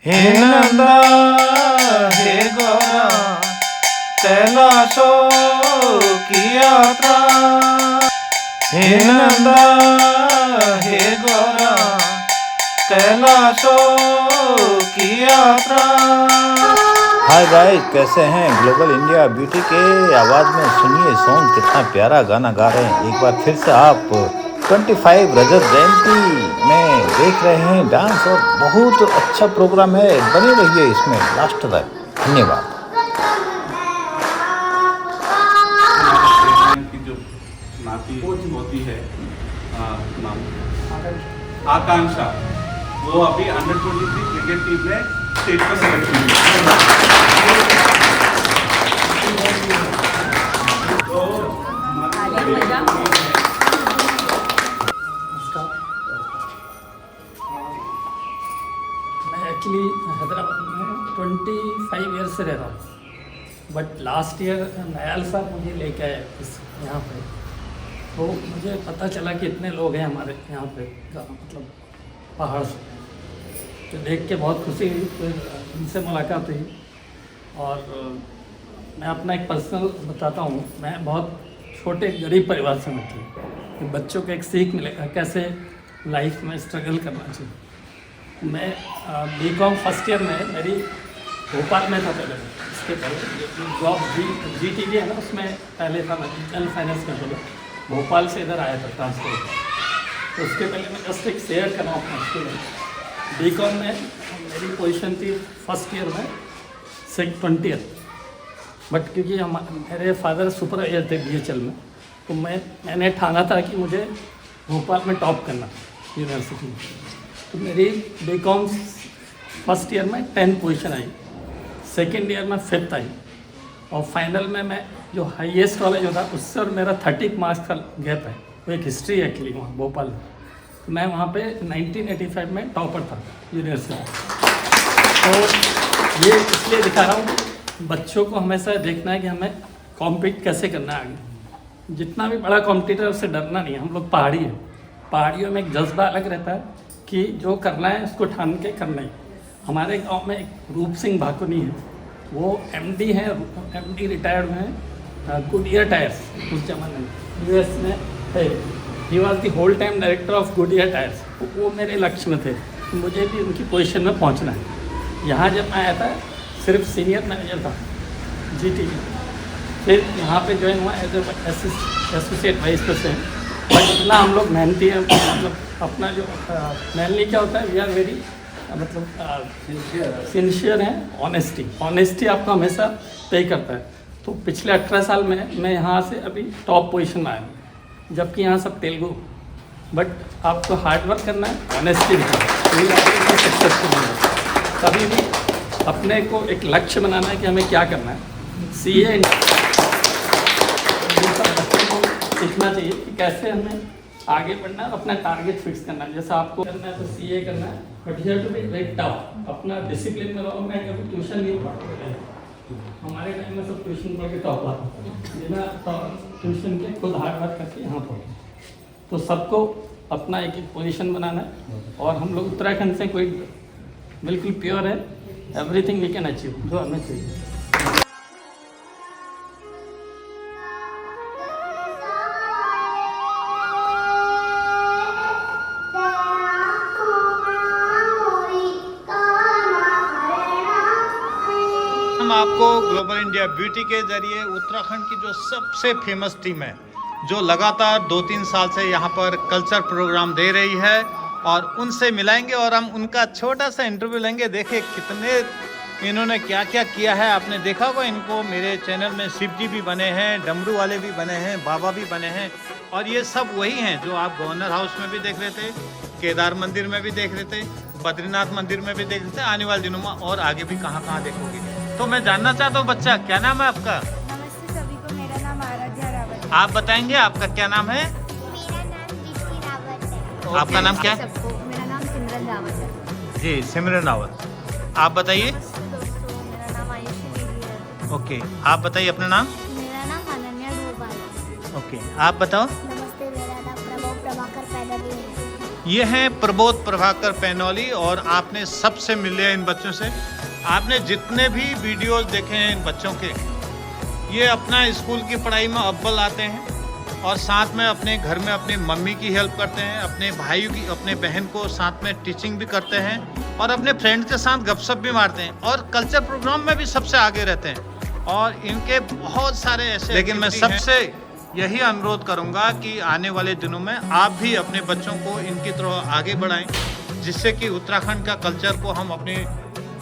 हे नंदा हे गौरा कैलाशो की यात्रा, हे नंदा हे गौरा कैलाशो की यात्रा। हाय गाइस, कैसे हैं? ग्लोबल इंडिया ब्यूटी के आवाज़ में सुनिए सॉन्ग, कितना प्यारा गाना गा रहे हैं। एक बार फिर से आप 25 रजत जयंती में देख रहे हैं डांस, और बहुत अच्छा प्रोग्राम है। बने रहिए इसमें लास्ट तक। धन्यवाद। की जो नाती होती है नाम आकांक्षा, वो अभी अंडर-23 क्रिकेट टीम में स्टेट पर सिलेक्शन हुई। मैं एक्चुअली हैदराबाद में 25 ईयर से रह रहा हूँ, बट लास्ट ईयर नयाल साहब मुझे लेके आए इस यहाँ पे। तो मुझे पता चला कि इतने लोग हैं हमारे यहाँ पे, मतलब पहाड़ से। तो देख के बहुत खुशी हुई, फिर इनसे मुलाकात हुई। और मैं अपना एक पर्सनल बताता हूँ। मैं बहुत छोटे गरीब परिवार से मैं थी, कि बच्चों को एक सीख मिलेगा कैसे लाइफ में स्ट्रगल करना चाहिए। मैं बीकॉम फर्स्ट ईयर में मेरी भोपाल में था पहले। इसके पहले जॉब जीटीवी है ना, उसमें पहले था मैं जनरल फाइनेंस में। बोला भोपाल से इधर आया था ट्रांसफर। तो उसके पहले मैं जस्ट एक शेयर कर रहा हूँ अपना एक्सपीरियंस। बीकॉम में मेरी पोजीशन थी फर्स्ट ईयर में 20th, बट क्योंकि हम मेरे फादर सुपरवाइजर थे BHL में, तो मैंने ठाना था कि मुझे भोपाल में टॉप करना यूनिवर्सिटी में। तो मेरी बीकॉम फर्स्ट ईयर में 10 पोजीशन आई, सेकेंड ईयर में 5th आई, और फाइनल में मैं जो हाईएस्ट वाला जो था उससे और मेरा 30 मार्क्स का गैप है। वो एक हिस्ट्री है एक्चुअली वहाँ भोपाल में। तो मैं वहाँ पे 1985 में टॉपर था यूनिवर्सिटी। तो ये इसलिए दिखा रहा हूँ कि बच्चों को हमेशा देखना है कि हमें कॉम्पीट कैसे करना है आगे। जितना भी बड़ा कॉम्पिटिटर उससे डरना नहीं है। हम लोग पहाड़ी हैं, पहाड़ियों में एक जज्बा अलग रहता है कि जो करना है उसको ठान के करना ही। हमारे गांव में एक रूप सिंह भाकुनी है, वो MD हैं, MD रिटायर्ड हुए हैं गुडियर टायर्स उस जमाने में, US में है। He was the whole time director of Goodyear tyres. वो मेरे लक्ष्य में थे, मुझे भी उनकी पोजीशन में पहुंचना है। यहाँ जब मैं आया था सिर्फ सीनियर मैनेजर था GTV, फिर यहाँ पे ज्वाइन हुआ as associate vice president. But इतना हम लोग मेहनती हैं, मतलब अपना जो मेनली क्या होता है, वी आर वेरी मतलब सिंसियर हैं। ऑनेस्टी आपको हमेशा पे करता है। तो पिछले 18 साल में मैं यहाँ से अभी टॉप पोजीशन में आया हूँ, जबकि यहाँ सब तेलुगु। बट आपको हार्ड वर्क करना है, ऑनेस्टी दिखाना, सक्सेसफुल होना है। कभी भी अपने को एक लक्ष्य बनाना है कि हमें क्या करना है। CA बच्चों को सीखना चाहिए कि कैसे हमें आगे बढ़ना है, अपना टारगेट फिक्स करना है। जैसे आपको करना है तो CA करना है, but you have to be very tough. अपना डिसिप्लिन में रहो। मैं कभी ट्यूशन नहीं पढ़ा, हमारे टाइम में सब ट्यूशन पढ़ के टॉप आता, बिना ट्यूशन के खुद हार्ड वर्क करके यहाँ पढ़ो। तो सबको अपना एक पोजीशन बनाना है। और हम लोग उत्तराखंड से कोई बिल्कुल प्योर है, एवरीथिंग वी कैन अचीव, जो हमें चाहिए। हम आपको ग्लोबल इंडिया ब्यूटी के जरिए उत्तराखंड की जो सबसे फेमस टीम है, जो लगातार 2-3 साल से यहाँ पर कल्चर प्रोग्राम दे रही है, और उनसे मिलाएंगे और हम उनका छोटा सा इंटरव्यू लेंगे। देखिए कितने इन्होंने क्या क्या किया है। आपने देखा होगा इनको, मेरे चैनल में शिव जी भी बने हैं, डमरू वाले भी बने हैं, बाबा भी बने हैं, और ये सब वही हैं जो आप गवर्नर हाउस में भी देख रहे थे, केदार मंदिर में भी देख रहे थे, बद्रीनाथ मंदिर में भी देख रहे थे। आने वाले दिनों में और आगे भी कहाँ कहाँ देखोगे। तो मैं जानना चाहता हूँ, बच्चा क्या नाम है आपका? नमस्ते सभी को, मेरा नाम आराध्या रावत है। आप बताएंगे आपका क्या नाम है? मेरा नाम दृष्टि रावत है। आपका नाम क्या है? सबको, मेरा नाम सिमरन रावत है। जी, सिमरन रावत। आप बताइए। दोस्तों, मेरा नाम आयुषी देवी है। ओके, आप बताइए अपना नाम। मेरा नाम अनन्या डोभाल है। ओके, आप बताओ। नमस्ते, मेरा नाम प्रभव प्रभाकर पैदल है। ये हैं प्रबोध प्रभाकर पैनोली और आपने सबसे मिले इन बच्चों से। आपने जितने भी वीडियोस देखे हैं इन बच्चों के, ये अपना स्कूल की पढ़ाई में अव्वल आते हैं और साथ में अपने घर में अपनी मम्मी की हेल्प करते हैं, अपने भाई की, अपने बहन को साथ में टीचिंग भी करते हैं और अपने फ्रेंड के साथ गपशप भी मारते हैं और कल्चर प्रोग्राम में भी सबसे आगे रहते हैं। और इनके बहुत सारे ऐसे, लेकिन मैं सबसे यही अनुरोध करूंगा कि आने वाले दिनों में आप भी अपने बच्चों को इनकी तरह आगे बढ़ाएं, जिससे कि उत्तराखंड का कल्चर को हम अपने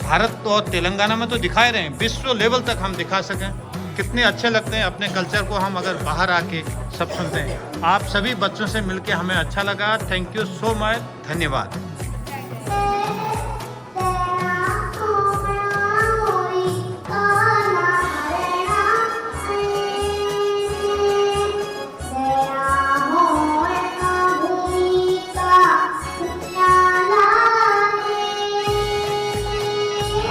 भारत और तेलंगाना में तो दिखा रहे हैं, विश्व लेवल तक हम दिखा सकें। कितने अच्छे लगते हैं अपने कल्चर को हम अगर बाहर आके सब सुनते हैं। आप सभी बच्चों से मिलके हमें अच्छा लगा। थैंक यू सो मच, धन्यवाद।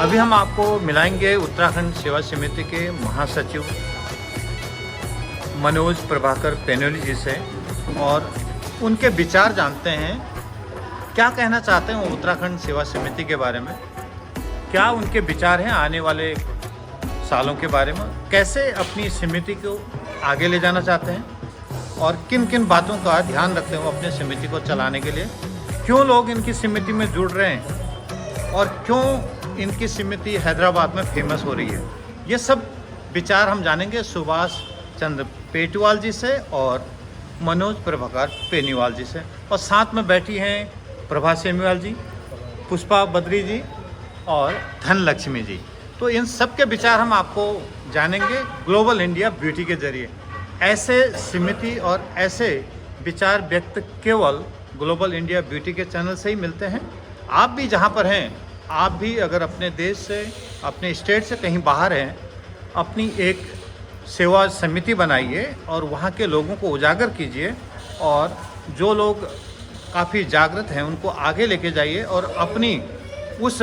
अभी हम आपको मिलाएंगे उत्तराखंड सेवा समिति के महासचिव मनोज प्रभाकर पैनोली जी से और उनके विचार जानते हैं, क्या कहना चाहते हैं वो उत्तराखंड सेवा समिति के बारे में, क्या उनके विचार हैं आने वाले सालों के बारे में, कैसे अपनी समिति को आगे ले जाना चाहते हैं और किन किन बातों का ध्यान रखते हैं वो अपने समिति को चलाने के लिए, क्यों लोग इनकी समिति में जुड़ रहे हैं और क्यों इनकी समिति हैदराबाद में फेमस हो रही है। ये सब विचार हम जानेंगे सुभाष चंद्र पेटवाल जी से और मनोज प्रभाकर पेनीवाल जी से, और साथ में बैठी हैं प्रभा सेमीवाल जी, पुष्पा बद्री जी और धनलक्ष्मी जी। तो इन सब के विचार हम आपको जानेंगे ग्लोबल इंडिया ब्यूटी के जरिए। ऐसे समिति और ऐसे विचार व्यक्त केवल ग्लोबल इंडिया ब्यूटी के चैनल से ही मिलते हैं। आप भी जहाँ पर हैं, आप भी अगर अपने देश से, अपने स्टेट से कहीं बाहर हैं, अपनी एक सेवा समिति बनाइए और वहाँ के लोगों को उजागर कीजिए और जो लोग काफ़ी जागृत हैं उनको आगे लेके जाइए और अपनी उस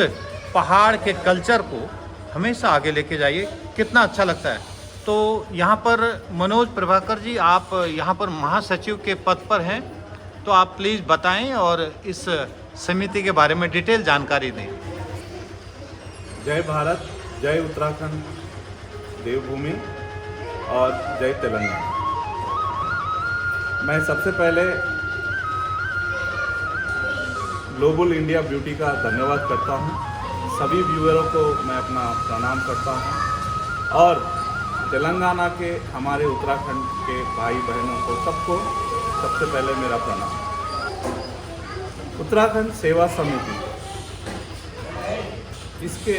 पहाड़ के कल्चर को हमेशा आगे लेके जाइए। कितना अच्छा लगता है। तो यहाँ पर मनोज प्रभाकर जी, आप यहाँ पर महासचिव के पद पर हैं, तो आप प्लीज़ बताएं और इस समिति के बारे में डिटेल जानकारी दें। जय भारत, जय उत्तराखंड देवभूमि और जय तेलंगाना। मैं सबसे पहले ग्लोबल इंडिया ब्यूटी का धन्यवाद करता हूं। सभी व्यूअरों को मैं अपना प्रणाम करता हूं और तेलंगाना के हमारे उत्तराखंड के भाई बहनों को सबको सबसे पहले मेरा प्रणाम। उत्तराखंड सेवा समिति, इसके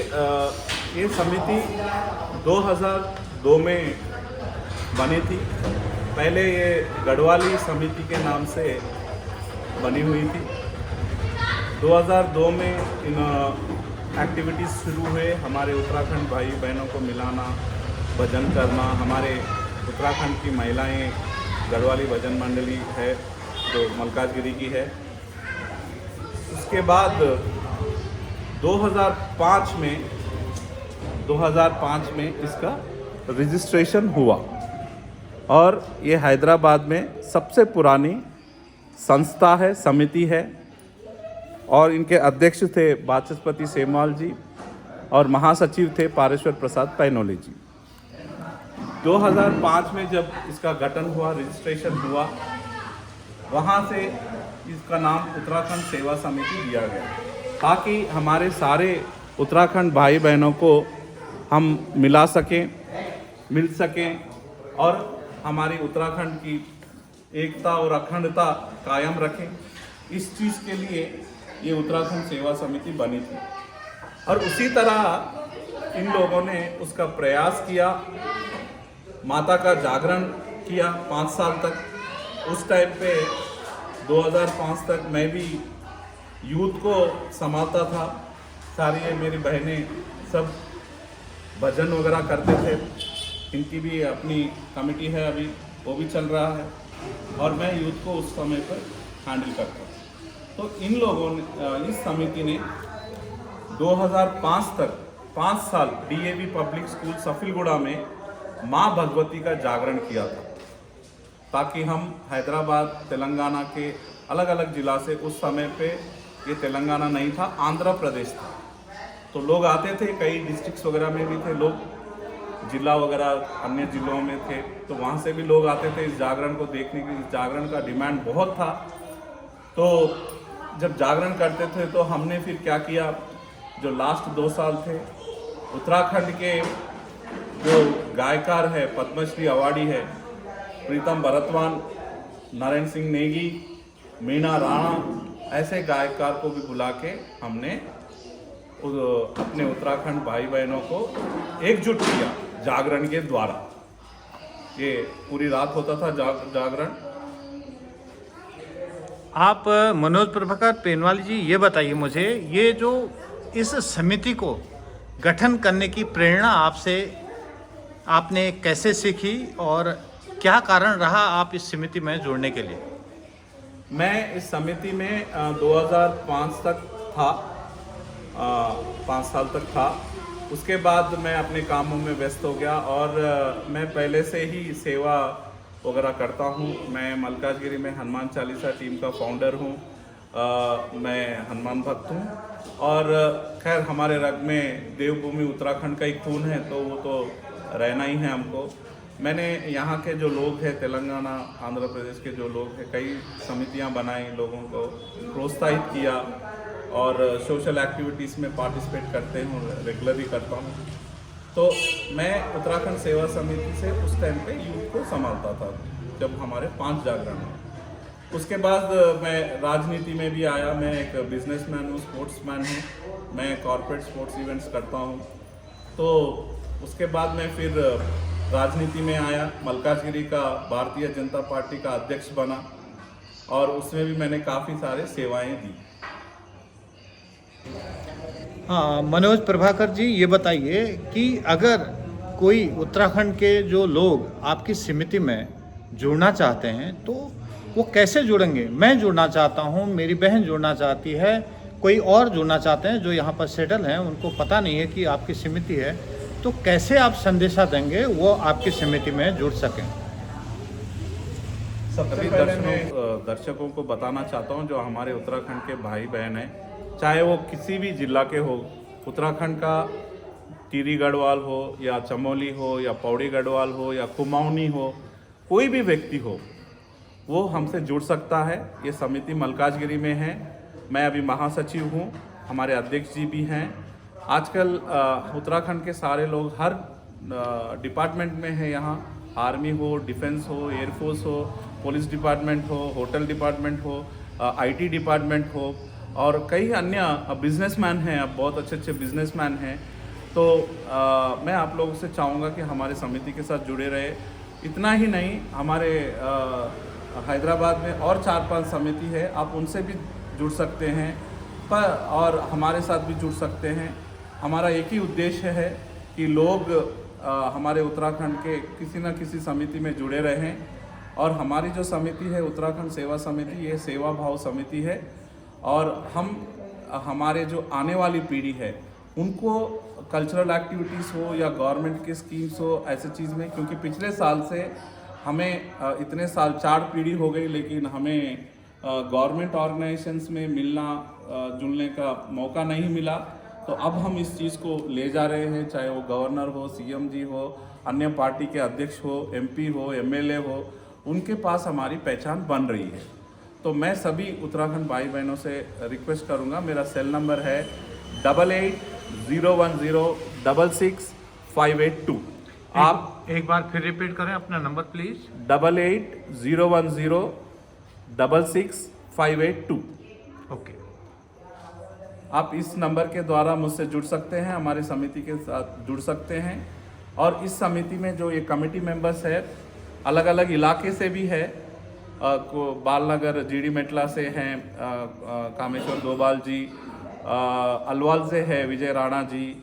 ये समिति 2002 में बनी थी। पहले ये गढ़वाली समिति के नाम से बनी हुई थी। 2002 में इन एक्टिविटीज़ शुरू हुए, हमारे उत्तराखंड भाई बहनों को मिलाना, भजन करना। हमारे उत्तराखंड की महिलाएं गढ़वाली भजन मंडली है जो मलकाजगिरी की है। उसके बाद 2005 में इसका रजिस्ट्रेशन हुआ और ये हैदराबाद में सबसे पुरानी संस्था है, समिति है और इनके अध्यक्ष थे वाचस्पति सेमवाल जी और महासचिव थे पारेश्वर प्रसाद पैनोली जी। 2005 में जब इसका गठन हुआ, रजिस्ट्रेशन हुआ, वहाँ से इसका नाम उत्तराखंड सेवा समिति दिया गया ताकि हमारे सारे उत्तराखंड भाई बहनों को हम मिला सकें, मिल सकें और हमारी उत्तराखंड की एकता और अखंडता कायम रखें। इस चीज़ के लिए ये उत्तराखंड सेवा समिति बनी थी और उसी तरह इन लोगों ने उसका प्रयास किया, माता का जागरण किया 5 साल तक। उस टाइम पे 2005 तक मैं भी यूथ को संभालता था। सारी ये मेरी बहनें सब भजन वगैरह करते थे। इनकी भी अपनी कमेटी है, अभी वो भी चल रहा है और मैं यूथ को उस समय पर हैंडल करता हूँ। तो इन लोगों ने, इस समिति ने 2005 तक 5 साल DAV पब्लिक स्कूल सफिलगुड़ा में माँ भगवती का जागरण किया था ताकि हम हैदराबाद तेलंगाना के अलग अलग जिला से, उस समय पे ये तेलंगाना नहीं था, आंध्र प्रदेश था। तो लोग आते थे, कई डिस्ट्रिक्ट्स वगैरह में भी थे लोग, जिला वगैरह अन्य जिलों में थे, तो वहाँ से भी लोग आते थे इस जागरण को देखने के। इस जागरण का डिमांड बहुत था। तो जब जागरण करते थे तो हमने फिर क्या किया, जो लास्ट 2 साल थे, उत्तराखंड के जो गायकार है, पद्मश्री अवार्डी है, प्रीतम भरतवान, नारायण सिंह नेगी, मीना राणा, ऐसे गायकार को भी बुला के हमने अपने उत्तराखंड भाई बहनों को एकजुट किया जागरण के द्वारा। ये पूरी रात होता था जागरण। आप मनोज प्रभाकर पेनवाल जी, ये बताइए मुझे, ये जो इस समिति को गठन करने की प्रेरणा आपने कैसे सीखी और क्या कारण रहा आप इस समिति में जुड़ने के लिए? मैं इस समिति में 2005 तक था, 5 साल तक था। उसके बाद मैं अपने कामों में व्यस्त हो गया और मैं पहले से ही सेवा वगैरह करता हूँ। मैं मल्काजगिरी में हनुमान चालीसा टीम का फाउंडर हूँ। मैं हनुमान भक्त हूँ और खैर हमारे रग में देवभूमि उत्तराखंड का ही खून है, तो वो तो रहना ही है हमको। मैंने यहाँ के जो लोग हैं, तेलंगाना आंध्र प्रदेश के जो लोग हैं, कई समितियाँ बनाई, लोगों को प्रोत्साहित किया और सोशल एक्टिविटीज़ में पार्टिसिपेट करते हूँ, रेगुलरली करता हूँ। तो मैं उत्तराखंड सेवा समिति से उस टाइम पे यूथ को संभालता था जब हमारे 5 जागरण हैं। उसके बाद मैं राजनीति में भी आया। मैं एक बिजनेसमैन हूँ, स्पोर्ट्समैन हूँ, मैं कॉर्पोरेट स्पोर्ट्स इवेंट्स करता हूँ। तो उसके बाद मैं फिर राजनीति में आया, मल्काजगिरी का भारतीय जनता पार्टी का अध्यक्ष बना और उसमें भी मैंने काफ़ी सारे सेवाएं दी। हाँ, मनोज प्रभाकर जी, ये बताइए कि अगर कोई उत्तराखंड के जो लोग आपकी समिति में जुड़ना चाहते हैं तो वो कैसे जुड़ेंगे? मैं जुड़ना चाहता हूँ, मेरी बहन जुड़ना चाहती है, कोई और जुड़ना चाहते हैं जो यहाँ पर सेटल हैं, उनको पता नहीं है कि आपकी समिति है, तो कैसे आप संदेशा देंगे वो आपकी समिति में जुड़ सकें? सबसे पहले मैं दर्शकों को बताना चाहता हूं, जो हमारे उत्तराखंड के भाई बहन हैं, चाहे वो किसी भी जिला के हो, उत्तराखंड का टिहरी गढ़वाल हो या चमोली हो या पौड़ी गढ़वाल हो या कुमाऊनी हो, कोई भी व्यक्ति हो, वो हमसे जुड़ सकता है। ये समिति मल्काजगिरी में है। मैं अभी महासचिव हूँ, हमारे अध्यक्ष जी भी हैं। आजकल उत्तराखंड के सारे लोग हर डिपार्टमेंट में है यहाँ, आर्मी हो, डिफेंस हो, एयरफोर्स हो, पुलिस डिपार्टमेंट हो, होटल डिपार्टमेंट हो, आईटी डिपार्टमेंट हो और कई अन्य बिजनेसमैन हैं, अब बहुत अच्छे अच्छे बिजनेसमैन हैं। तो मैं आप लोगों से चाहूँगा कि हमारे समिति के साथ जुड़े रहे। इतना ही नहीं, हमारे हैदराबाद में और 4-5 समिति है, आप उनसे भी जुड़ सकते हैं और हमारे साथ भी जुड़ सकते हैं। हमारा एक ही उद्देश्य है कि लोग हमारे उत्तराखंड के किसी न किसी समिति में जुड़े रहें और हमारी जो समिति है उत्तराखंड सेवा समिति, ये सेवा भाव समिति है और हम हमारे जो आने वाली पीढ़ी है उनको कल्चरल एक्टिविटीज़ हो या गवर्नमेंट की स्कीम्स हो, ऐसे चीज़ में, क्योंकि पिछले साल से हमें इतने साल 4 पीढ़ी हो गई लेकिन हमें गवर्नमेंट ऑर्गेनाइजेशंस में मिलना जुड़ने का मौका नहीं मिला। तो अब हम इस चीज़ को ले जा रहे हैं, चाहे वो गवर्नर हो, सीएम जी हो, अन्य पार्टी के अध्यक्ष हो, एमपी हो, एमएलए हो, उनके पास हमारी पहचान बन रही है। तो मैं सभी उत्तराखंड भाई बहनों से रिक्वेस्ट करूंगा, मेरा सेल नंबर है 8801066582। आप एक बार फिर रिपीट करें अपना नंबर प्लीज। 8801066582। ओके। आप इस नंबर के द्वारा मुझसे जुड़ सकते हैं, हमारी समिति के साथ जुड़ सकते हैं। और इस समिति में जो ये कमेटी मेंबर्स है अलग अलग इलाके से भी है, बालनगर जीडी मेटला से हैं कामेश्वर दोबाल जी, अलवाल से है विजय राणा जी,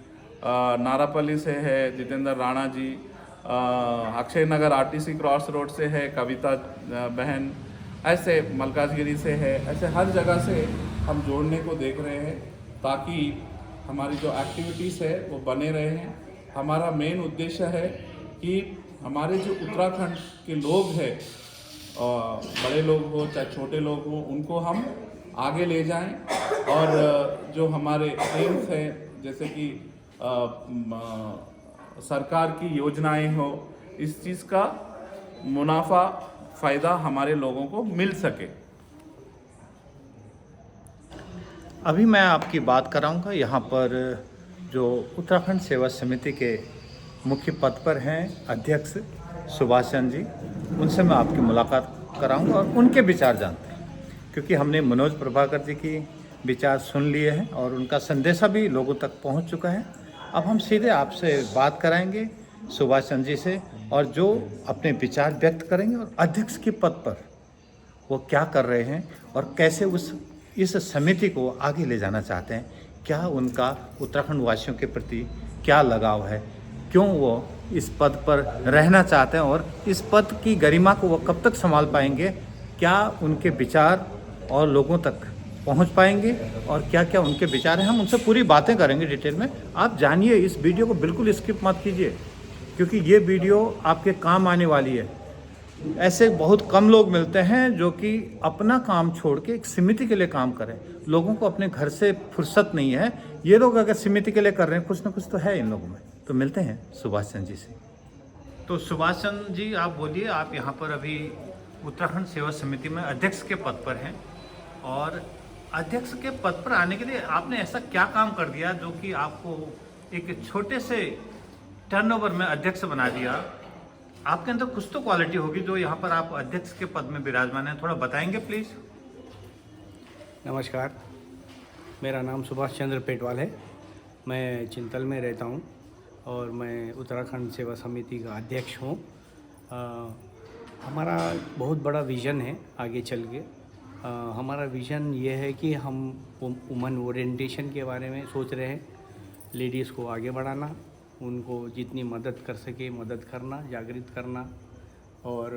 नारापल्ली से है जितेंद्र राणा जी, अक्षय नगर आरटीसी क्रॉस रोड से है कविता बहन, ऐसे मल्काजगिरी से है, ऐसे हर जगह से हम जोड़ने को देख रहे हैं ताकि हमारी जो एक्टिविटीज़ है वो बने रहे हैं। हमारा मेन उद्देश्य है कि हमारे जो उत्तराखंड के लोग हैं बड़े लोग हो चाहे छोटे लोग हो, उनको हम आगे ले जाएं और जो हमारे एम्स हैं जैसे कि सरकार की योजनाएं हो, इस चीज़ का मुनाफा फ़ायदा हमारे लोगों को मिल सके। अभी मैं आपकी बात कराऊंगा यहाँ पर जो उत्तराखंड सेवा समिति के मुख्य पद पर हैं अध्यक्ष सुभाष चंद्र जी, उनसे मैं आपकी मुलाकात कराऊंगा और उनके विचार जानते हैं, क्योंकि हमने मनोज प्रभाकर जी की विचार सुन लिए हैं और उनका संदेशा भी लोगों तक पहुंच चुका है। अब हम सीधे आपसे बात कराएंगे सुभाष चंद्र जी से, और जो अपने विचार व्यक्त करेंगे और अध्यक्ष के पद पर वो क्या कर रहे हैं और कैसे इस समिति को आगे ले जाना चाहते हैं, क्या उनका उत्तराखंड वासियों के प्रति क्या लगाव है, क्यों वो इस पद पर रहना चाहते हैं और इस पद की गरिमा को वो कब तक संभाल पाएंगे, क्या उनके विचार और लोगों तक पहुंच पाएंगे और क्या क्या उनके विचार हैं, हम उनसे पूरी बातें करेंगे डिटेल में। आप जानिए, इस वीडियो को बिल्कुल स्किप मत कीजिए, क्योंकि ये वीडियो आपके काम आने वाली है। ऐसे बहुत कम लोग मिलते हैं जो कि अपना काम छोड़ के एक समिति के लिए काम करें। लोगों को अपने घर से फुर्सत नहीं है, ये लोग अगर समिति के लिए कर रहे हैं, कुछ ना कुछ तो है इन लोगों में। तो मिलते हैं सुभाष चंद्र जी से। तो सुभाष चंद्र जी, आप बोलिए, आप यहाँ पर अभी उत्तराखंड सेवा समिति में अध्यक्ष के पद पर हैं, और अध्यक्ष के पद पर आने के लिए आपने ऐसा क्या काम कर दिया जो कि आपको एक छोटे से टर्नओवर में अध्यक्ष बना दिया? आपके अंदर कुछ तो क्वालिटी होगी जो यहाँ पर आप अध्यक्ष के पद में विराजमान हैं, थोड़ा बताएंगे प्लीज़। नमस्कार, मेरा नाम सुभाष चंद्र पेटवाल है। मैं चिंतल में रहता हूँ और मैं उत्तराखंड सेवा समिति का अध्यक्ष हूँ। हमारा बहुत बड़ा विज़न है आगे चल के। हमारा विज़न ये है कि हम वुमन ओरिएंटेशन के बारे में सोच रहे हैं, लेडीज़ को आगे बढ़ाना, उनको जितनी मदद कर सके मदद करना, जागृत करना। और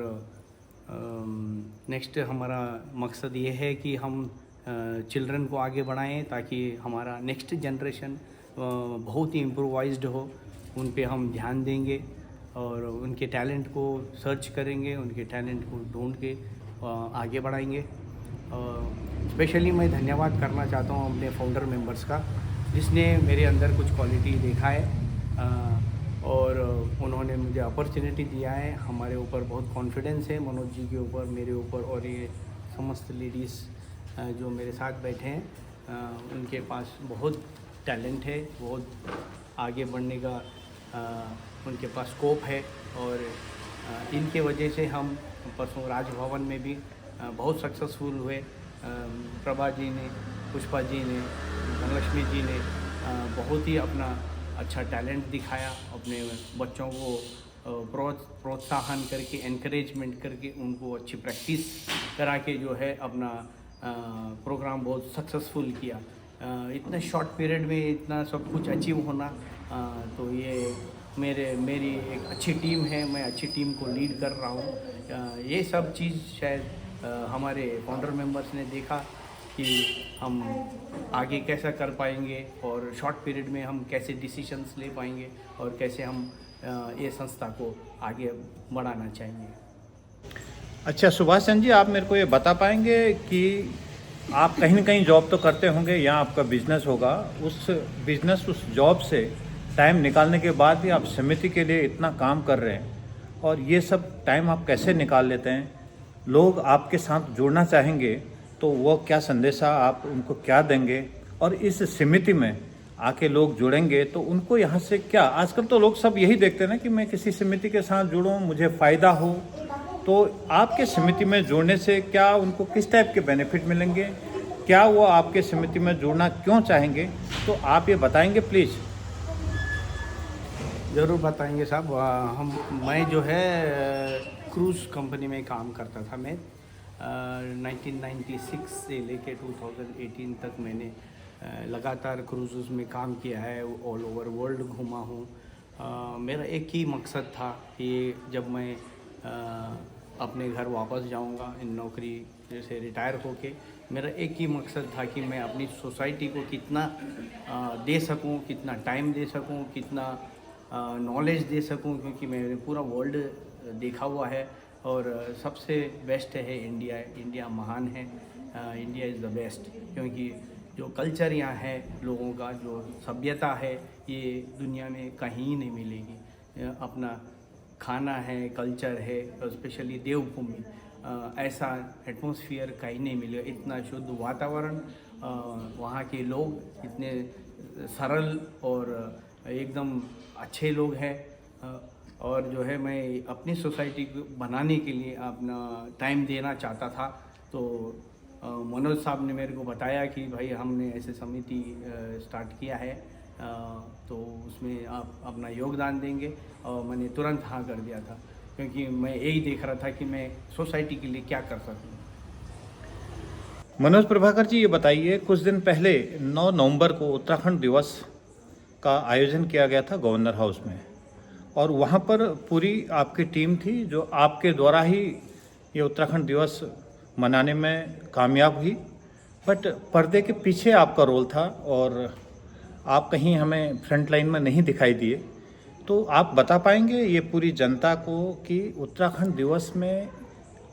नेक्स्ट हमारा मकसद ये है कि हम चिल्ड्रन को आगे बढ़ाएं ताकि हमारा नेक्स्ट जनरेशन बहुत ही इम्प्रोवाइज्ड हो। उन पे हम ध्यान देंगे और उनके टैलेंट को सर्च करेंगे, उनके टैलेंट को ढूंढ के आगे बढ़ाएंगे। स्पेशली मैं धन्यवाद करना चाहता हूँ अपने फाउंडर मेंबर्स का, जिसने मेरे अंदर कुछ क्वालिटी देखा है और उन्होंने मुझे अपॉर्चुनिटी दिया है। हमारे ऊपर बहुत कॉन्फिडेंस है, मनोज जी के ऊपर, मेरे ऊपर, और ये समस्त लेडीज़ जो मेरे साथ बैठे हैं उनके पास बहुत टैलेंट है, बहुत आगे बढ़ने का उनके पास स्कोप है। और इनके वजह से हम परसों राजभवन में भी बहुत सक्सेसफुल हुए। प्रभा जी ने, पुष्पा जी ने, धनलक्ष्मी जी ने बहुत ही अपना अच्छा टैलेंट दिखाया, अपने बच्चों को प्रोत्साहन करके, एनकरेजमेंट करके, उनको अच्छी प्रैक्टिस करा के जो है अपना प्रोग्राम बहुत सक्सेसफुल किया। इतने शॉर्ट पीरियड में इतना सब कुछ अचीव होना, तो ये मेरी एक अच्छी टीम है, मैं अच्छी टीम को लीड कर रहा हूँ। ये सब चीज़ शायद हमारे फाउंडर मेंबर्स ने देखा कि हम आगे कैसा कर पाएंगे और शॉर्ट पीरियड में हम कैसे डिसीजंस ले पाएंगे और कैसे हम ये संस्था को आगे बढ़ाना चाहेंगे। अच्छा सुभाष चंद्र जी, आप मेरे को ये बता पाएंगे कि आप कहीं ना कहीं जॉब तो करते होंगे या आपका बिजनेस होगा, उस बिजनेस, उस जॉब से टाइम निकालने के बाद भी आप समिति के लिए इतना काम कर रहे हैं, और ये सब टाइम आप कैसे निकाल लेते हैं? लोग आपके साथ जुड़ना चाहेंगे तो वो क्या संदेशा आप उनको क्या देंगे, और इस समिति में आके लोग जुड़ेंगे तो उनको यहाँ से क्या, आजकल तो लोग सब यही देखते हैं ना कि मैं किसी समिति के साथ जुड़ूँ, मुझे फ़ायदा हो, तो आपके समिति में जुड़ने से क्या उनको किस टाइप के बेनिफिट मिलेंगे, क्या वो आपके समिति में जुड़ना क्यों चाहेंगे, तो आप ये बताएंगे प्लीज़। ज़रूर बताएंगे साहब। मैं जो है क्रूज़ कंपनी में काम करता था। मैं 1996 से लेके 2018 तक मैंने लगातार क्रूज़ में काम किया है, ऑल ओवर वर्ल्ड घूमा हूँ। मेरा एक ही मकसद था कि जब मैं अपने घर वापस जाऊँगा इन नौकरी से रिटायर होके, मेरा एक ही मकसद था कि मैं अपनी सोसाइटी को कितना दे सकूँ, कितना टाइम दे सकूँ, कितना नॉलेज दे सकूँ, क्योंकि मैंने पूरा वर्ल्ड देखा हुआ है। और सबसे बेस्ट है इंडिया। इंडिया महान है, इंडिया इज़ द बेस्ट, क्योंकि जो कल्चर यहाँ है लोगों का, जो सभ्यता है, ये दुनिया में कहीं नहीं मिलेगी। अपना खाना है, कल्चर है, और स्पेशली देवभूमि, ऐसा एटमॉस्फेयर कहीं नहीं मिलेगा। इतना शुद्ध वातावरण, वहाँ के लोग इतने सरल और एकदम अच्छे लोग हैं। और जो है मैं अपनी सोसाइटी को बनाने के लिए अपना टाइम देना चाहता था, तो मनोज साहब ने मेरे को बताया कि भाई हमने ऐसे समिति स्टार्ट किया है, तो उसमें आप अपना योगदान देंगे। और मैंने तुरंत हाँ कर दिया था, क्योंकि मैं यही देख रहा था कि मैं सोसाइटी के लिए क्या कर सकूँ। मनोज प्रभाकर जी, ये बताइए, कुछ दिन पहले 9 नवंबर को उत्तराखंड दिवस का आयोजन किया गया था गवर्नर हाउस में, और वहाँ पर पूरी आपकी टीम थी जो आपके द्वारा ही ये उत्तराखंड दिवस मनाने में कामयाब हुई। बट पर्दे के पीछे आपका रोल था और आप कहीं हमें फ्रंट लाइन में नहीं दिखाई दिए। तो आप बता पाएंगे ये पूरी जनता को कि उत्तराखंड दिवस में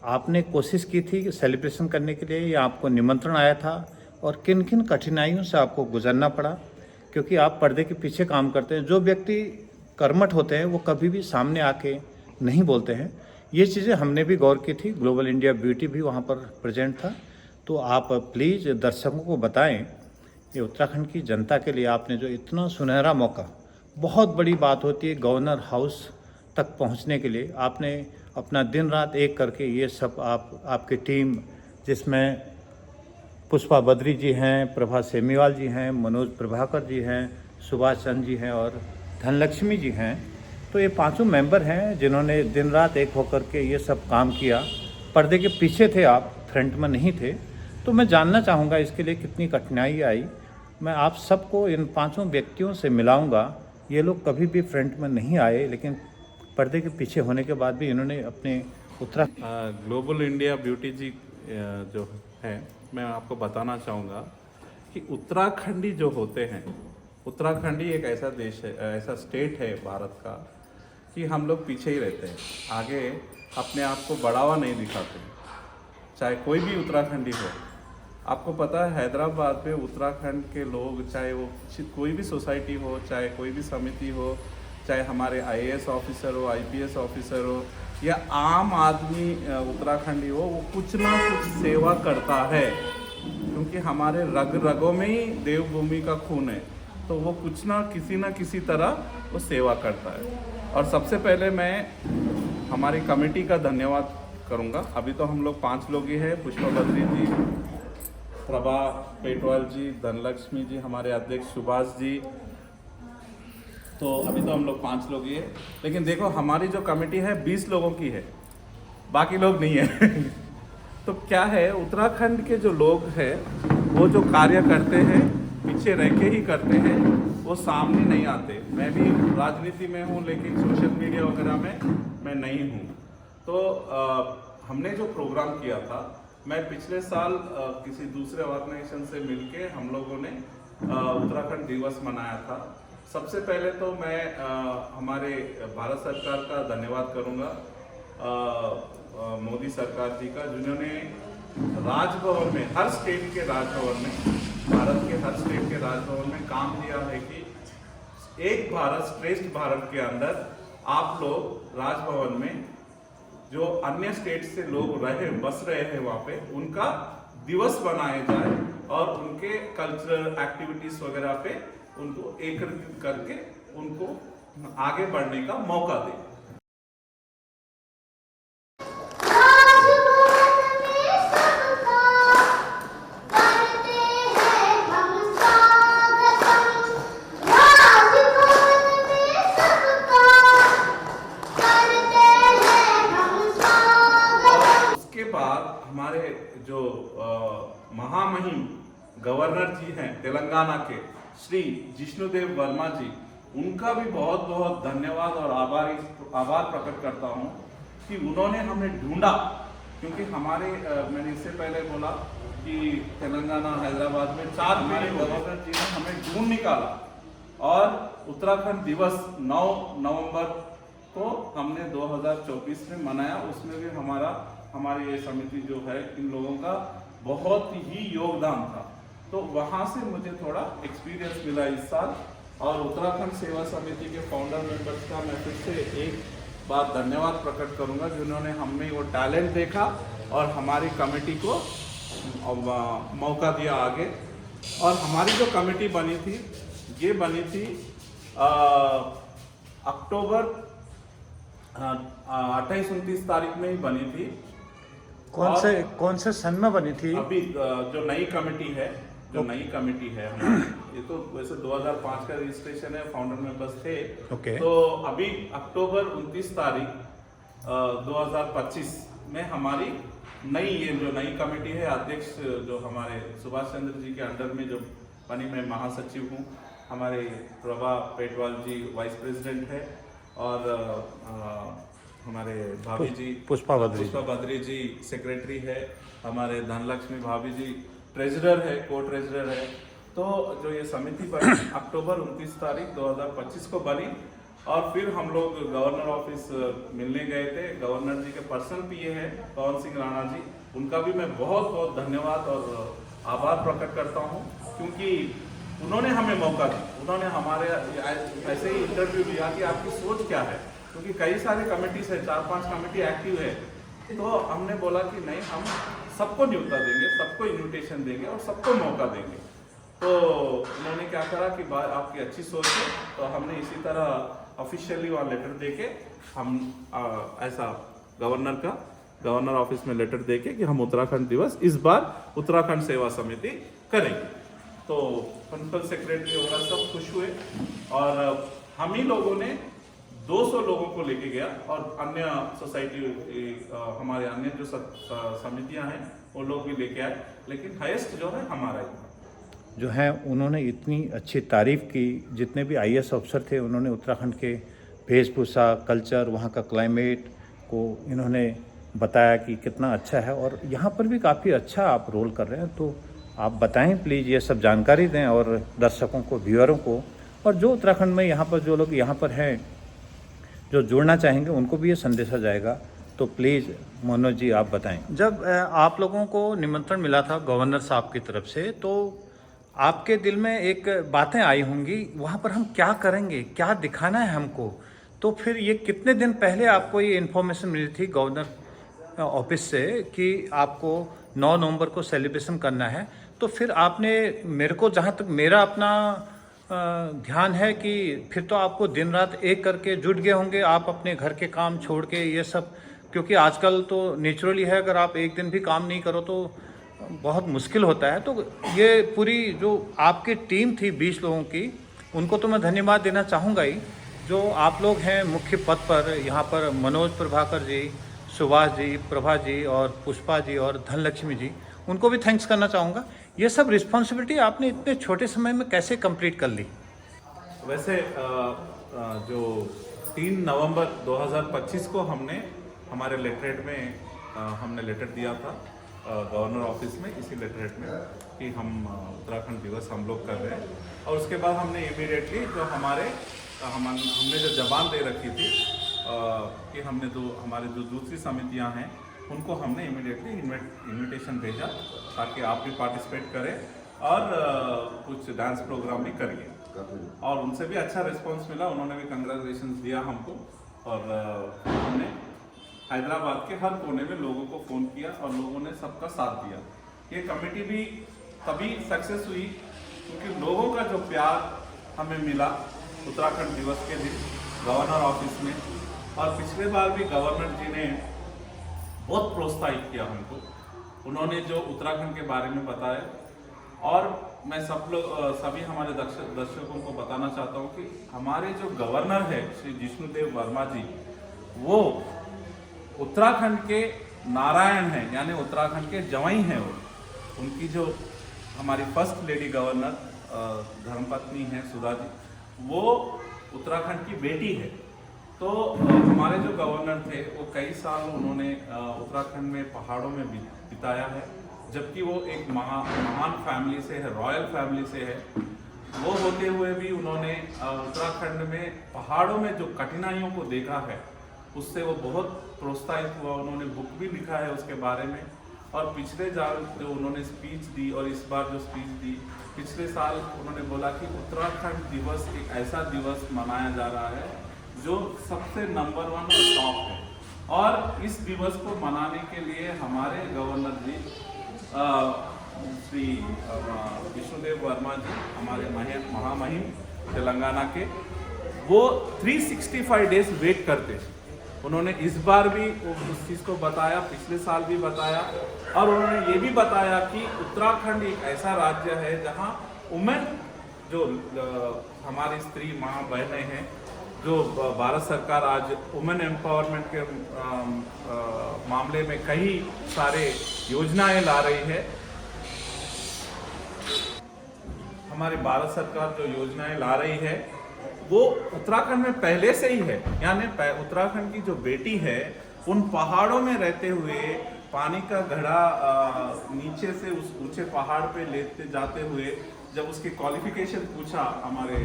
आपने कोशिश की थी सेलिब्रेशन करने के लिए, या आपको निमंत्रण आया था, और किन किन कठिनाइयों से आपको गुजरना पड़ा? क्योंकि आप पर्दे के पीछे काम करते हैं। जो व्यक्ति कर्मठ होते हैं वो कभी भी सामने आके नहीं बोलते हैं। ये चीज़ें हमने भी गौर की थी, ग्लोबल इंडिया ब्यूटी भी वहाँ पर प्रेजेंट था। तो आप प्लीज़ दर्शकों को बताएं, ये उत्तराखंड की जनता के लिए आपने जो इतना सुनहरा मौका, बहुत बड़ी बात होती है गवर्नर हाउस तक पहुँचने के लिए, आपने अपना दिन रात एक करके ये सब आपकी टीम, जिसमें पुष्पा बद्री जी हैं, प्रभा सेमीवाल जी हैं, मनोज प्रभाकर जी हैं, सुभाष चंद्र जी हैं और धनलक्ष्मी जी हैं। तो ये 5 मेंबर हैं जिन्होंने दिन रात एक होकर के ये सब काम किया। पर्दे के पीछे थे आप, फ्रंट में नहीं थे। तो मैं जानना चाहूँगा इसके लिए कितनी कठिनाई आई। मैं आप सबको इन 5 व्यक्तियों से मिलाऊंगा। ये लोग कभी भी फ्रंट में नहीं आए, लेकिन पर्दे के पीछे होने के बाद भी इन्होंने अपने ग्लोबल इंडिया ब्यूटी जी जो है, मैं आपको बताना चाहूँगा कि उत्तराखंडी जो होते हैं, उत्तराखंडी एक ऐसा देश है, ऐसा स्टेट है भारत का, कि हम लोग पीछे ही रहते हैं, आगे अपने आप को बढ़ावा नहीं दिखाते। चाहे कोई भी उत्तराखंडी हो, आपको पता है हैदराबाद में उत्तराखंड के लोग, चाहे वो कोई भी सोसाइटी हो, चाहे कोई भी समिति हो, चाहे हमारे IAS ऑफिसर हो, IPS ऑफिसर हो, या आम आदमी उत्तराखंडी हो, वो कुछ ना कुछ सेवा करता है, क्योंकि हमारे रग रगों में ही देवभूमि का खून है। तो वो कुछ ना किसी तरह वो सेवा करता है। और सबसे पहले मैं हमारी कमेटी का धन्यवाद करूंगा। अभी तो हम लोग 5 लोग ही हैं, पुष्पा बद्री जी, प्रभा पेटवाल जी, धनलक्ष्मी जी, हमारे अध्यक्ष सुभाष जी। तो अभी तो हम लोग 5 लोग ही है, लेकिन देखो हमारी जो कमेटी है 20 लोगों की है, बाकी लोग नहीं है। तो क्या है, उत्तराखंड के जो लोग हैं वो जो कार्य करते हैं पीछे रह के ही करते हैं, वो सामने नहीं आते। मैं भी राजनीति में हूँ, लेकिन सोशल मीडिया वगैरह में मैं नहीं हूँ। तो हमने जो प्रोग्राम किया था, मैं पिछले साल किसी दूसरे ऑर्गेनाइजेशन से मिलके हम लोगों ने उत्तराखंड दिवस मनाया था। सबसे पहले तो मैं हमारे भारत सरकार का धन्यवाद करूंगा, मोदी सरकार जी का, जिन्होंने राजभवन में, हर स्टेट के राजभवन में, भारत के हर स्टेट के राजभवन में काम किया है कि एक भारत श्रेष्ठ भारत के अंदर आप लोग राजभवन में जो अन्य स्टेट से लोग बस रहे हैं वहाँ पे, उनका दिवस बनाया जाए और उनके कल्चरल एक्टिविटीज वगैरह पे उनको एकत्रित करके उनको आगे बढ़ने का मौका दें। उसके बाद हमारे जो महामहिम गवर्नर जी हैं तेलंगाना के, श्री जिष्णुदेव वर्मा जी, उनका भी बहुत बहुत धन्यवाद और आभार प्रकट करता हूं कि उन्होंने हमें ढूंढा। क्योंकि हमारे मैंने इससे पहले बोला कि तेलंगाना हैदराबाद में 4 हमारे गवर्नर जी ने हमें ढूंढ निकाला और उत्तराखंड दिवस 9 नवंबर को हमने 2024 में मनाया। उसमें भी हमारी ये समिति जो है, इन लोगों का बहुत ही योगदान था। तो वहाँ से मुझे थोड़ा एक्सपीरियंस मिला इस साल। और उत्तराखंड सेवा समिति के फाउंडर मेंबर्स का मैं फिर से एक बार धन्यवाद प्रकट करूंगा, जिन्होंने हमें वो टैलेंट देखा और हमारी कमेटी को मौका दिया आगे। और हमारी जो कमेटी बनी थी, ये बनी थी अक्टूबर 28-29 तारीख में ही बनी थी। कौन से सन में बनी थी? अभी जो नई कमेटी है हमारी, ये तो वैसे 2005 का रजिस्ट्रेशन है, फाउंडर मेंबर्स थे। ओके। तो अभी अक्टूबर 29 तारीख 2025 में हमारी ये जो नई कमेटी है, अध्यक्ष जो हमारे सुभाष चंद्र जी के अंडर में जो बनी, मैं महासचिव हूँ, हमारे प्रभा पेटवाल जी वाइस प्रेसिडेंट है, और हमारे भाभी जी पुष्पा बद्री जी सेक्रेटरी है, हमारे धनलक्ष्मी भाभी जी ट्रेजरर है, को ट्रेजरर है। तो जो ये समिति बनी अक्टूबर 29 तारीख 2025 को बनी। और फिर हम लोग गवर्नर ऑफिस मिलने गए थे। गवर्नर जी के पर्सनल पीए हैं पवन सिंह राणा जी, उनका भी मैं बहुत बहुत धन्यवाद और आभार प्रकट करता हूँ, क्योंकि उन्होंने हमें मौका दिया। उन्होंने हमारे ऐसे ही इंटरव्यू लिया कि आपकी सोच क्या है, क्योंकि कई सारे कमेटीज है, 4-5 कमेटी एक्टिव है। तो हमने बोला कि नहीं, हम सबको न्योता देंगे, सबको इन्विटेशन देंगे और सबको मौका देंगे। तो उन्होंने क्या करा कि आपकी अच्छी सोच है, तो हमने इसी तरह ऑफिशियली वहाँ लेटर देके हम ऐसा गवर्नर ऑफिस में लेटर देके कि हम उत्तराखंड दिवस इस बार उत्तराखंड सेवा समिति करेंगे। तो प्रिंसिपल सेक्रेटरी वगैरह सब खुश हुए, और हम ही लोगों ने 200 लोगों को लेके गया, और अन्य सोसाइटी हमारे अन्य जो समितियां हैं वो लोग भी लेके आए, लेकिन हाईएस्ट जो है हमारा ही जो है। उन्होंने इतनी अच्छी तारीफ की, जितने भी आईएएस अफसर थे उन्होंने उत्तराखंड के वेशभूषा, कल्चर, वहाँ का क्लाइमेट को इन्होंने बताया कि कितना अच्छा है, और यहाँ पर भी काफ़ी अच्छा आप रोल कर रहे हैं। तो आप बताएं प्लीज़, ये सब जानकारी दें और दर्शकों को, व्यूअरों को, और जो उत्तराखंड में यहाँ पर जो लोग यहाँ पर हैं जो जुड़ना चाहेंगे उनको भी ये संदेशा जाएगा। तो प्लीज़ मनोज जी आप बताएं। जब आप लोगों को निमंत्रण मिला था गवर्नर साहब की तरफ से, तो आपके दिल में एक बातें आई होंगी, वहाँ पर हम क्या करेंगे, क्या दिखाना है हमको। तो फिर ये कितने दिन पहले आपको ये इन्फॉर्मेशन मिली थी गवर्नर ऑफिस से कि आपको 9 नवंबर को सेलिब्रेशन करना है? तो फिर आपने, मेरे को जहाँ तक मेरा अपना ध्यान है कि फिर तो आपको दिन रात एक करके जुट गए होंगे आप अपने घर के काम छोड़ के, ये सब, क्योंकि आजकल तो नेचुरली है, अगर आप एक दिन भी काम नहीं करो तो बहुत मुश्किल होता है। तो ये पूरी जो आपकी टीम थी 20 लोगों की, उनको तो मैं धन्यवाद देना चाहूँगा ही। जो आप लोग हैं मुख्य पद पर, यहाँ पर मनोज प्रभाकर जी, सुभाष जी, प्रभा जी और पुष्पा जी और धनलक्ष्मी जी, उनको भी थैंक्स करना चाहूँगा। ये सब रिस्पॉन्सिबिलिटी आपने इतने छोटे समय में कैसे कंप्लीट कर ली? वैसे जो 3 नवंबर 2025 को हमने हमारे लेटरहेड में हमने लेटर दिया था गवर्नर ऑफिस में, इसी लेटरहेड में कि हम उत्तराखंड दिवस हम लोग कर रहे हैं। और उसके बाद हमने इमीडिएटली जो हमने जो जबान दे रखी थी कि हमने हमारी जो दूसरी समितियां हैं उनको हमने इमीडिएटली इनविटेशन भेजा ताकि आप भी पार्टिसिपेट करें और कुछ डांस प्रोग्राम भी करिए। और उनसे भी अच्छा रिस्पांस मिला, उन्होंने भी कंग्रेचुलेशंस दिया हमको। और हमने हैदराबाद के हर कोने में लोगों को फ़ोन किया और लोगों ने सबका साथ दिया। ये कमेटी भी तभी सक्सेस हुई क्योंकि लोगों का जो प्यार हमें मिला उत्तराखंड दिवस के दिन गवर्नर ऑफिस में। और पिछले बार भी गवर्नर जी ने बहुत प्रोत्साहित किया हमको, उन्होंने जो उत्तराखंड के बारे में बताया। और मैं सभी हमारे दर्शकों को बताना चाहता हूँ कि हमारे जो गवर्नर है श्री जिष्णुदेव वर्मा जी, वो उत्तराखंड के नारायण हैं, यानी उत्तराखंड के जवाई हैं। वो उनकी जो हमारी फर्स्ट लेडी गवर्नर धर्मपत्नी हैं सुधा जी, वो उत्तराखंड की बेटी है। तो हमारे जो गवर्नर थे वो कई साल उन्होंने उत्तराखंड में पहाड़ों में बिताया है, जबकि वो एक महान फैमिली से है, रॉयल फैमिली से है। वो होते हुए भी उन्होंने उत्तराखंड में पहाड़ों में जो कठिनाइयों को देखा है उससे वो बहुत प्रोत्साहित हुआ। उन्होंने बुक भी लिखा है उसके बारे में। और पिछले साल जो उन्होंने स्पीच दी और इस बार जो स्पीच दी, पिछले साल उन्होंने बोला कि उत्तराखंड दिवस एक ऐसा दिवस मनाया जा रहा है जो सबसे नंबर 1 और टॉप है। और इस दिवस को मनाने के लिए हमारे गवर्नर जी श्री विष्णुदेव वर्मा जी, हमारे महामहिम तेलंगाना के, वो 365 डेज वेट करते हैं। उन्होंने इस बार भी उस चीज़ को बताया, पिछले साल भी बताया, और उन्होंने ये भी बताया कि उत्तराखंड एक ऐसा राज्य है जहाँ वुमेन, जो हमारी स्त्री माँ बहनें हैं, जो भारत सरकार आज वुमेन एम्पावरमेंट के मामले में कई सारे योजनाएं ला रही है। हमारी भारत सरकार जो योजनाएं ला रही है वो उत्तराखंड में पहले से ही है। यानी उत्तराखंड की जो बेटी है उन पहाड़ों में रहते हुए पानी का घड़ा नीचे से उस ऊंचे पहाड़ पे लेते जाते हुए जब उसकी क्वालिफिकेशन पूछा हमारे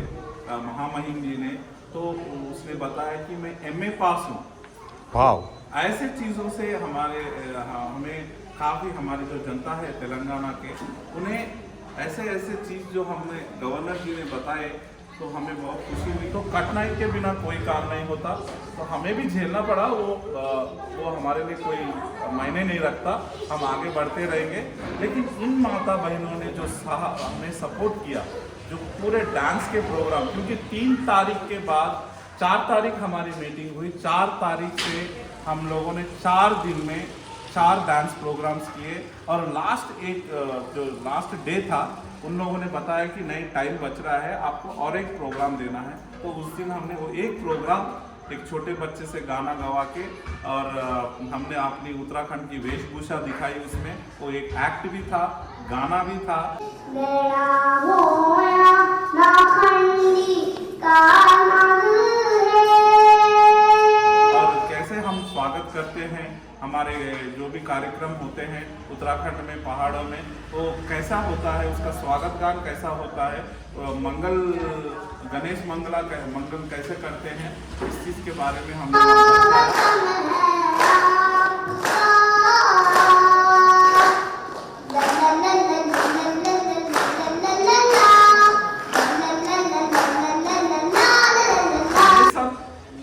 महामहिम जी ने, तो उसने बताया कि मैं MA पास हूँ। वाह। ऐसे चीज़ों से हमें काफ़ी, हमारी जो जनता है तेलंगाना के, उन्हें ऐसे चीज़ जो हमने गवर्नर जी ने बताए तो हमें बहुत खुशी हुई। तो कठिनाई के बिना कोई काम नहीं होता, तो हमें भी झेलना पड़ा, वो हमारे लिए कोई मायने नहीं रखता, हम आगे बढ़ते रहेंगे। लेकिन इन माता बहनों ने जो हमें सपोर्ट किया, जो पूरे डांस के प्रोग्राम, क्योंकि 3 तारीख के बाद 4 तारीख हमारी मीटिंग हुई, 4 तारीख से हम लोगों ने 4 दिन में 4 डांस प्रोग्राम्स किए। और जो लास्ट डे था, उन लोगों ने बताया कि नहीं, टाइम बच रहा है, आपको और एक प्रोग्राम देना है। तो उस दिन हमने वो एक प्रोग्राम एक छोटे बच्चे से गाना गवा के, और हमने अपनी उत्तराखंड की वेशभूषा दिखाई उसमें। वो एक एक्ट भी था, गाना भी था। और कैसे हम स्वागत करते हैं, हमारे जो भी कार्यक्रम होते हैं उत्तराखंड में पहाड़ों में, वो कैसा होता है, उसका स्वागत गान कैसा होता है, गणेश मंगल कैसे करते हैं, इस चीज़ के बारे में हम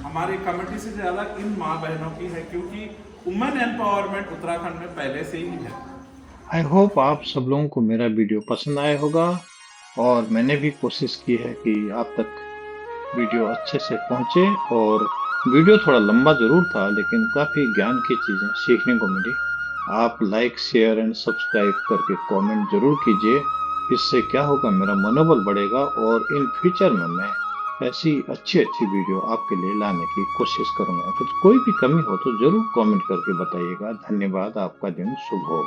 हमारी कमेटी से ज़्यादा इन माँ बहनों की है, क्योंकि वुमेन एम्पावरमेंट उत्तराखंड में पहले से ही है। आई होप आप सब लोगों को मेरा वीडियो पसंद आया होगा, और मैंने भी कोशिश की है कि आप तक वीडियो अच्छे से पहुंचे। और वीडियो थोड़ा लंबा ज़रूर था, लेकिन काफ़ी ज्ञान की चीज़ें सीखने को मिली। आप लाइक, शेयर एंड सब्सक्राइब करके कमेंट ज़रूर कीजिए। इससे क्या होगा, मेरा मनोबल बढ़ेगा, और इन फ्यूचर में मैं ऐसी अच्छी वीडियो आपके लिए लाने की कोशिश करूंगा। तो कोई भी कमी हो तो ज़रूर कमेंट करके बताइएगा। धन्यवाद। आपका दिन शुभ हो।